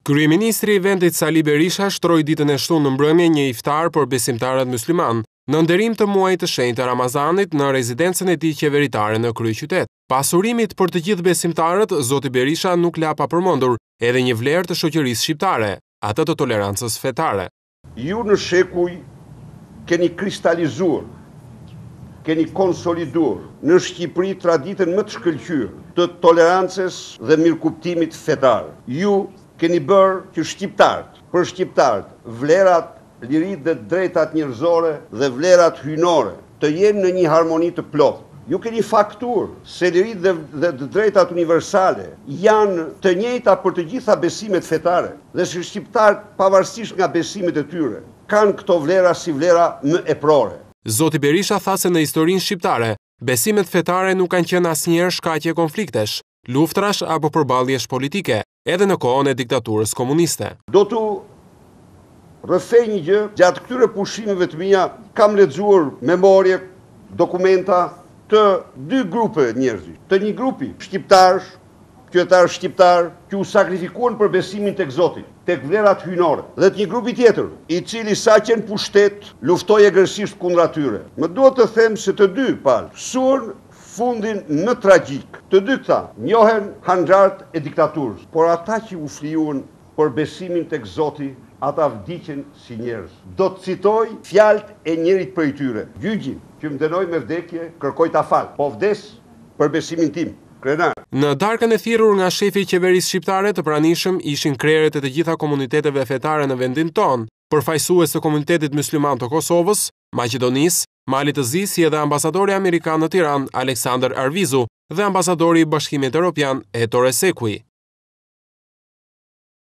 Kryeministri i vendit Sali Berisha shtroi ditën e shtunë në mbrëmje një iftar për besimtarët musliman, në nderim të muajit të shenjtë të Ramazanit në rezidencën e tij qeveritare në kryeqytet. Pas urimit për të gjithë besimtarët, zoti Berisha nuk la pa përmendur edhe një vlerë të shoqërisë shqiptare, atë të tolerancës fetare. Ju në shekuj keni kristalizuar, keni konsoliduar në Shqipëri traditën më të shkëlqyer të tolerancës dhe mirëkuptimit fetar. Ju keni bërë që për shqiptarët, vlerat, liritë dhe drejtat njerëzore dhe vlerat hyjnore të jenë në një harmoni të plotë. Ju keni faktur se liritë dhe drejtat universale janë të njëjta për të gjitha besimet fetare dhe se shqiptarët, pavarësisht nga besimet e tyre, kanë këto vlera si vlera më eprore. Zoti Berisha tha se në historinë shqiptare, besimet fetare nuk kanë qenë asnjëherë shkaqe konfliktesh, luftrash apo përballjesh politike, edhe në kohën e diktaturës komuniste. Do t'u rrëfej një gjë, gjatë këtyre pushimeve të mia kam lexuar memorje, dokumenta të dy grupe njerëzish, të një grupi shqiptarësh, qytetarë shqiptar që u sakrifikuan për besimin tek Zoti, tek vlerat hyjnore, dhe të një grupi tjetër, i cili sa qenë pushtet, luftoi agresivt kundër atyre. Më duhet të them se të dy palë suan fundin më tragjik. Të dy këta njohen hanxhart e diktaturës, por ata që u flijuan për besimin tek Zoti, ata vdiqen si njerëz. Do të citoj fjalët e njërit prej tyre. Gjyqi që më dënoi me vdekje, kërkoj ta fal, po vdes për besimin tim. Krenar. Në darkën e thirrur nga shefi i qeverisë shqiptare të pranishëm ishin krerët e të gjitha komuniteteve fetare në vendin tonë, përfaqësues të komunitetit musliman të Kosovës, Maqedonisë, Malit të Zi, si edhe ambasadori amerikan në Tiranë, Aleksandar Arvizu, dhe ambasadori i Bashkimit Evropian, Ettore Sekui.